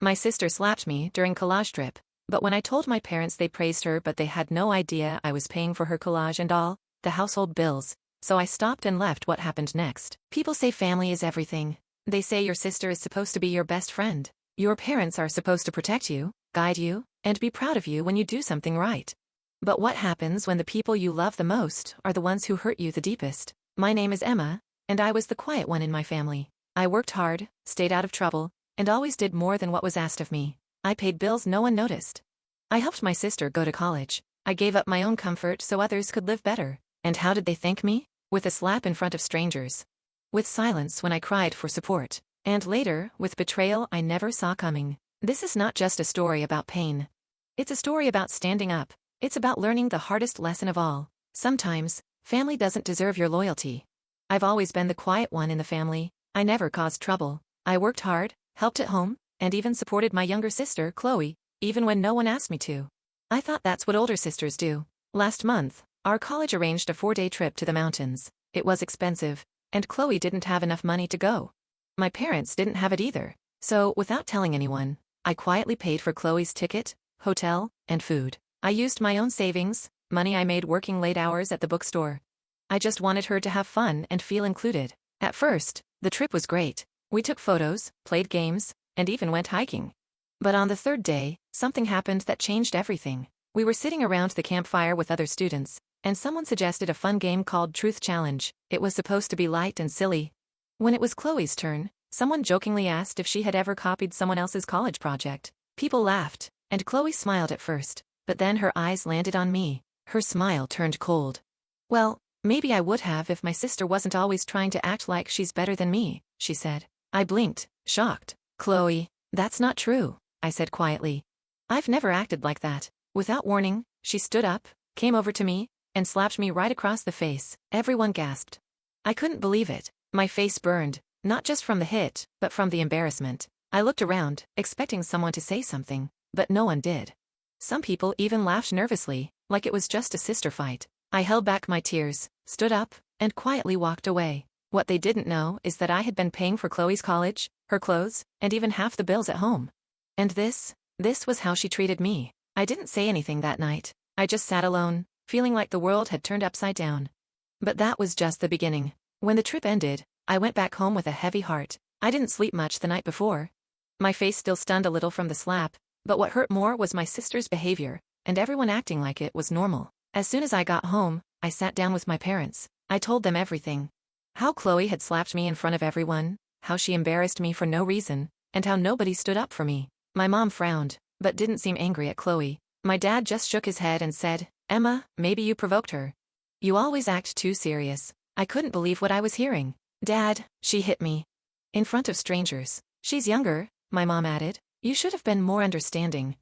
My sister slapped me during collage trip, but when I told my parents they praised her but they had no idea I was paying for her collage and all, the household bills, so I stopped and left. What happened next? People say family is everything. They say your sister is supposed to be your best friend. Your parents are supposed to protect you, guide you, and be proud of you when you do something right. But what happens when the people you love the most are the ones who hurt you the deepest? My name is Emma, and I was the quiet one in my family. I worked hard, stayed out of trouble, and always did more than what was asked of me. I paid bills no one noticed. I helped my sister go to college. I gave up my own comfort so others could live better. And how did they thank me? With a slap in front of strangers. With silence when I cried for support. And later, with betrayal I never saw coming. This is not just a story about pain. It's a story about standing up. It's about learning the hardest lesson of all. Sometimes, family doesn't deserve your loyalty. I've always been the quiet one in the family. I never caused trouble. I worked hard, helped at home, and even supported my younger sister, Chloe, even when no one asked me to. I thought that's what older sisters do. Last month, our college arranged a 4-day trip to the mountains. It was expensive, and Chloe didn't have enough money to go. My parents didn't have it either. So, without telling anyone, I quietly paid for Chloe's ticket, hotel, and food. I used my own savings, money I made working late hours at the bookstore. I just wanted her to have fun and feel included. At first, the trip was great. We took photos, played games, and even went hiking. But on the third day, something happened that changed everything. We were sitting around the campfire with other students, and someone suggested a fun game called Truth Challenge. It was supposed to be light and silly. When it was Chloe's turn, someone jokingly asked if she had ever copied someone else's college project. People laughed, and Chloe smiled at first, but then her eyes landed on me. Her smile turned cold. Well, maybe I would have if my sister wasn't always trying to act like she's better than me, she said. I blinked, shocked. Chloe, that's not true, I said quietly. I've never acted like that. Without warning, she stood up, came over to me, and slapped me right across the face. Everyone gasped. I couldn't believe it. My face burned, not just from the hit, but from the embarrassment. I looked around, expecting someone to say something, but no one did. Some people even laughed nervously, like it was just a sister fight. I held back my tears, stood up, and quietly walked away. What they didn't know is that I had been paying for Chloe's college, her clothes, and even half the bills at home. And this was how she treated me. I didn't say anything that night. I just sat alone, feeling like the world had turned upside down. But that was just the beginning. When the trip ended, I went back home with a heavy heart. I didn't sleep much the night before. My face still stunned a little from the slap, but what hurt more was my sister's behavior, and everyone acting like it was normal. As soon as I got home, I sat down with my parents. I told them everything. How Chloe had slapped me in front of everyone, how she embarrassed me for no reason, and how nobody stood up for me. My mom frowned, but didn't seem angry at Chloe. My dad just shook his head and said, Emma, maybe you provoked her. You always act too serious. I couldn't believe what I was hearing. Dad, she hit me. In front of strangers. She's younger, my mom added. You should have been more understanding.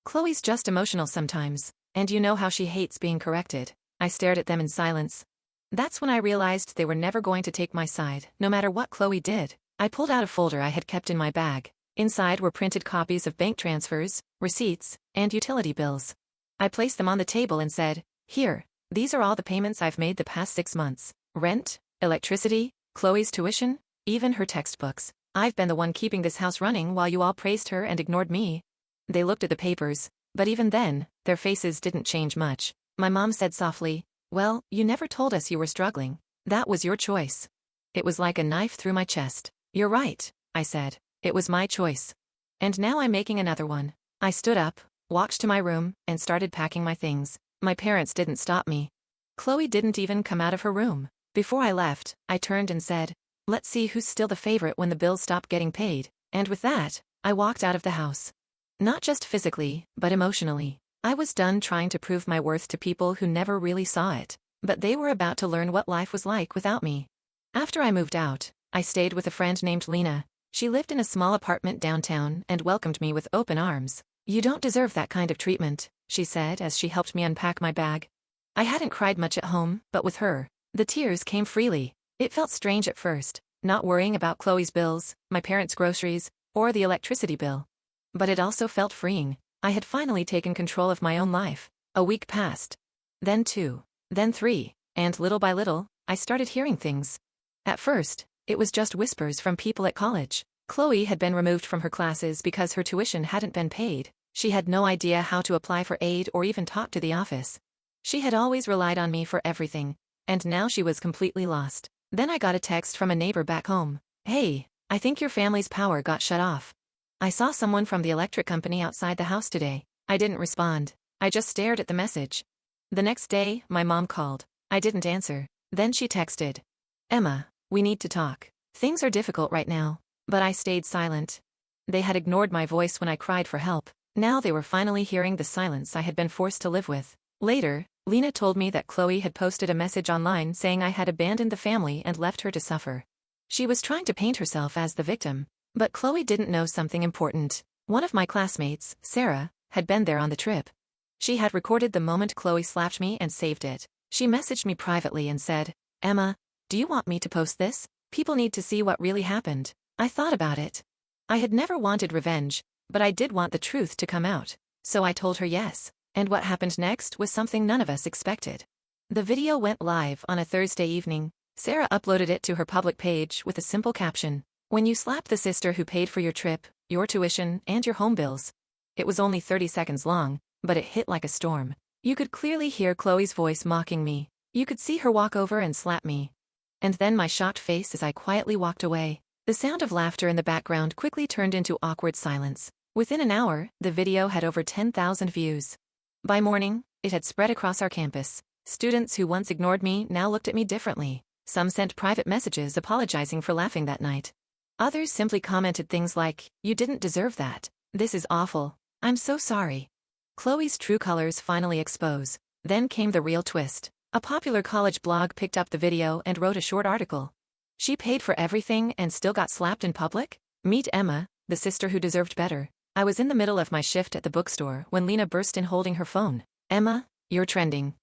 Chloe's just emotional sometimes, and you know how she hates being corrected. I stared at them in silence. That's when I realized they were never going to take my side, no matter what Chloe did. I pulled out a folder I had kept in my bag. Inside were printed copies of bank transfers, receipts, and utility bills. I placed them on the table and said, Here, these are all the payments I've made the past 6 months. Rent, electricity, Chloe's tuition, even her textbooks. I've been the one keeping this house running while you all praised her and ignored me. They looked at the papers, but even then, their faces didn't change much. My mom said softly, Well, you never told us you were struggling. That was your choice. It was like a knife through my chest. You're right, I said. It was my choice. And now I'm making another one. I stood up, walked to my room, and started packing my things. My parents didn't stop me. Chloe didn't even come out of her room. Before I left, I turned and said, Let's see who's still the favorite when the bills stop getting paid. And with that, I walked out of the house. Not just physically, but emotionally. I was done trying to prove my worth to people who never really saw it, but they were about to learn what life was like without me. After I moved out, I stayed with a friend named Lena. She lived in a small apartment downtown and welcomed me with open arms. You don't deserve that kind of treatment, she said as she helped me unpack my bag. I hadn't cried much at home, but with her, the tears came freely. It felt strange at first, not worrying about Chloe's bills, my parents' groceries, or the electricity bill. But it also felt freeing. I had finally taken control of my own life. A week passed. Then 2. Then 3. And little by little, I started hearing things. At first, it was just whispers from people at college. Chloe had been removed from her classes because her tuition hadn't been paid. She had no idea how to apply for aid or even talk to the office. She had always relied on me for everything, and now she was completely lost. Then I got a text from a neighbor back home. "Hey, I think your family's power got shut off. I saw someone from the electric company outside the house today." I didn't respond. I just stared at the message. The next day, my mom called. I didn't answer. Then she texted, "Emma, we need to talk. Things are difficult right now." But I stayed silent. They had ignored my voice when I cried for help. Now they were finally hearing the silence I had been forced to live with. Later, Lena told me that Chloe had posted a message online saying I had abandoned the family and left her to suffer. She was trying to paint herself as the victim. But Chloe didn't know something important. One of my classmates, Sarah, had been there on the trip. She had recorded the moment Chloe slapped me and saved it. She messaged me privately and said, "Emma, do you want me to post this? People need to see what really happened." I thought about it. I had never wanted revenge, but I did want the truth to come out. So I told her yes. And what happened next was something none of us expected. The video went live on a Thursday evening. Sarah uploaded it to her public page with a simple caption, "When you slapped the sister who paid for your trip, your tuition, and your home bills." It was only 30 seconds long, but it hit like a storm. You could clearly hear Chloe's voice mocking me. You could see her walk over and slap me. And then my shocked face as I quietly walked away. The sound of laughter in the background quickly turned into awkward silence. Within an hour, the video had over 10,000 views. By morning, it had spread across our campus. Students who once ignored me now looked at me differently. Some sent private messages apologizing for laughing that night. Others simply commented things like, "You didn't deserve that. This is awful. I'm so sorry." Chloe's true colors finally exposed. Then came the real twist. A popular college blog picked up the video and wrote a short article. She paid for everything and still got slapped in public? Meet Emma, the sister who deserved better. I was in the middle of my shift at the bookstore when Lena burst in holding her phone. "Emma, you're trending."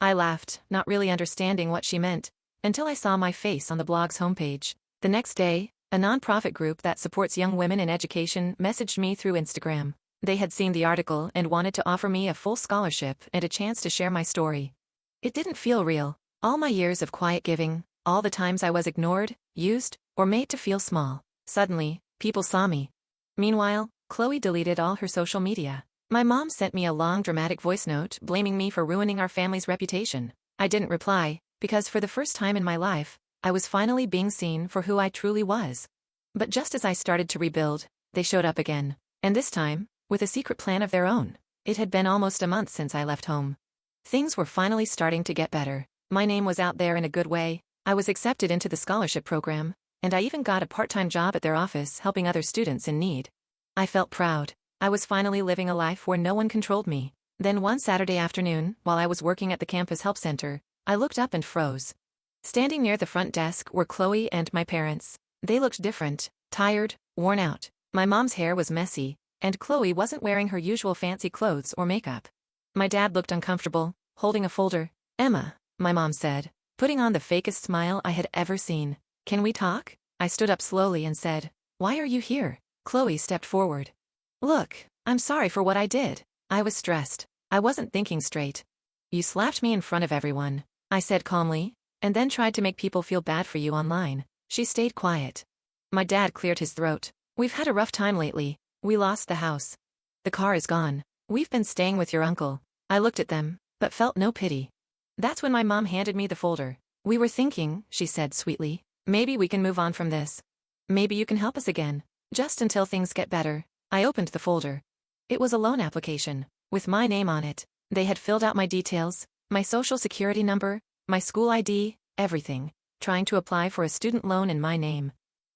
I laughed, not really understanding what she meant, until I saw my face on the blog's homepage. The next day, a nonprofit group that supports young women in education messaged me through Instagram. They had seen the article and wanted to offer me a full scholarship and a chance to share my story. It didn't feel real. All my years of quiet giving, all the times I was ignored, used, or made to feel small. Suddenly, people saw me. Meanwhile, Chloe deleted all her social media. My mom sent me a long dramatic voice note blaming me for ruining our family's reputation. I didn't reply, because for the first time in my life, I was finally being seen for who I truly was. But just as I started to rebuild, they showed up again. And this time, with a secret plan of their own. It had been almost a month since I left home. Things were finally starting to get better. My name was out there in a good way. I was accepted into the scholarship program, and I even got a part-time job at their office helping other students in need. I felt proud. I was finally living a life where no one controlled me. Then one Saturday afternoon, while I was working at the campus help center, I looked up and froze. Standing near the front desk were Chloe and my parents. They looked different, tired, worn out. My mom's hair was messy, and Chloe wasn't wearing her usual fancy clothes or makeup. My dad looked uncomfortable, holding a folder. "Emma," my mom said, putting on the fakest smile I had ever seen. "Can we talk?" I stood up slowly and said, "Why are you here?" Chloe stepped forward. "Look, I'm sorry for what I did." I was stressed. I wasn't thinking straight. "You slapped me in front of everyone," I said calmly, "and then tried to make people feel bad for you online." She stayed quiet. My dad cleared his throat. "We've had a rough time lately. We lost the house. The car is gone. We've been staying with your uncle." I looked at them, but felt no pity. That's when my mom handed me the folder. "We were thinking," she said sweetly, "maybe we can move on from this. Maybe you can help us again. Just until things get better." I opened the folder. It was a loan application, with my name on it. They had filled out my details, my social security number, my school ID, everything, trying to apply for a student loan in my name.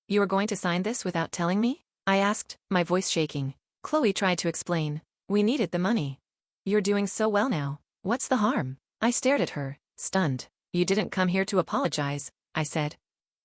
"You are going to sign this without telling me?" I asked, my voice shaking. Chloe tried to explain. "We needed the money. You're doing so well now. What's the harm?" I stared at her, stunned. "You didn't come here to apologize," I said.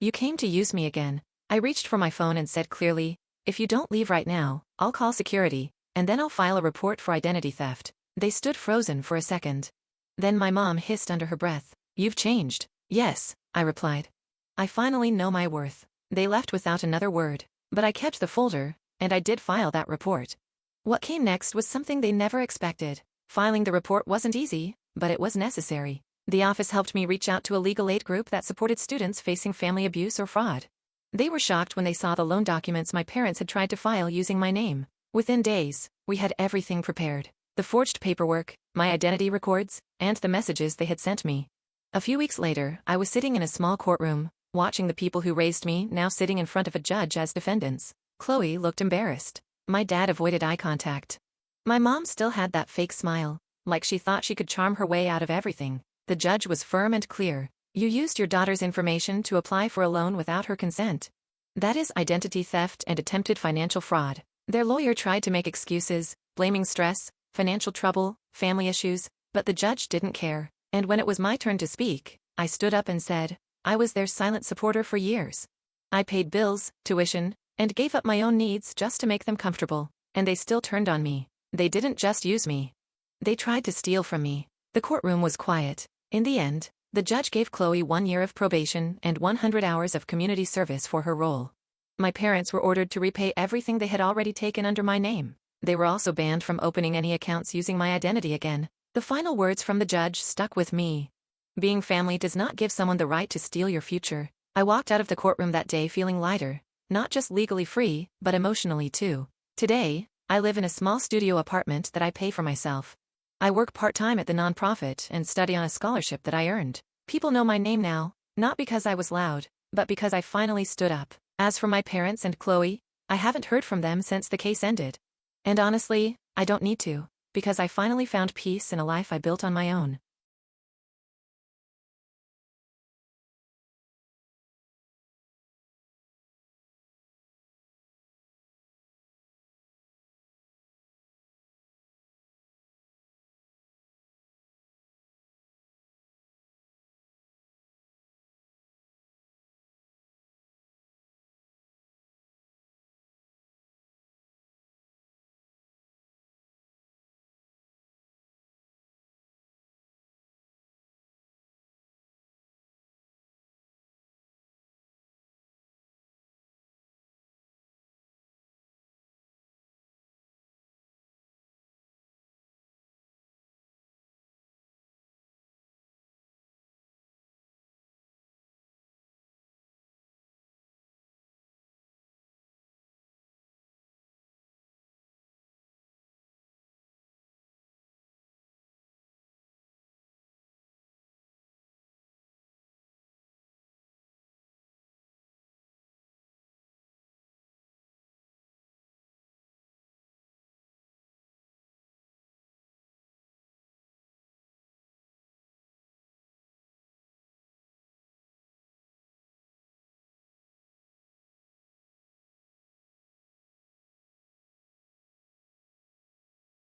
"You came to use me again." I reached for my phone and said clearly, "If you don't leave right now, I'll call security, and then I'll file a report for identity theft." They stood frozen for a second. Then my mom hissed under her breath, "You've changed." "Yes," I replied. "I finally know my worth." They left without another word, but I kept the folder, and I did file that report. What came next was something they never expected. Filing the report wasn't easy, but it was necessary. The office helped me reach out to a legal aid group that supported students facing family abuse or fraud. They were shocked when they saw the loan documents my parents had tried to file using my name. Within days, we had everything prepared. The forged paperwork, my identity records, and the messages they had sent me. A few weeks later, I was sitting in a small courtroom, watching the people who raised me now sitting in front of a judge as defendants. Chloe looked embarrassed. My dad avoided eye contact. My mom still had that fake smile, like she thought she could charm her way out of everything. The judge was firm and clear. You used your daughter's information to apply for a loan without her consent. That is identity theft and attempted financial fraud. Their lawyer tried to make excuses, blaming stress, financial trouble, family issues, but the judge didn't care. And when it was my turn to speak, I stood up and said, I was their silent supporter for years. I paid bills, tuition, and gave up my own needs just to make them comfortable, and they still turned on me. They didn't just use me. They tried to steal from me. The courtroom was quiet. In the end, the judge gave Chloe 1 year of probation and 100 hours of community service for her role. My parents were ordered to repay everything they had already taken under my name. They were also banned from opening any accounts using my identity again. The final words from the judge stuck with me. Being family does not give someone the right to steal your future. I walked out of the courtroom that day feeling lighter, not just legally free, but emotionally too. Today, I live in a small studio apartment that I pay for myself. I work part-time at the nonprofit and study on a scholarship that I earned. People know my name now, not because I was loud, but because I finally stood up. As for my parents and Chloe, I haven't heard from them since the case ended. And honestly, I don't need to, because I finally found peace in a life I built on my own.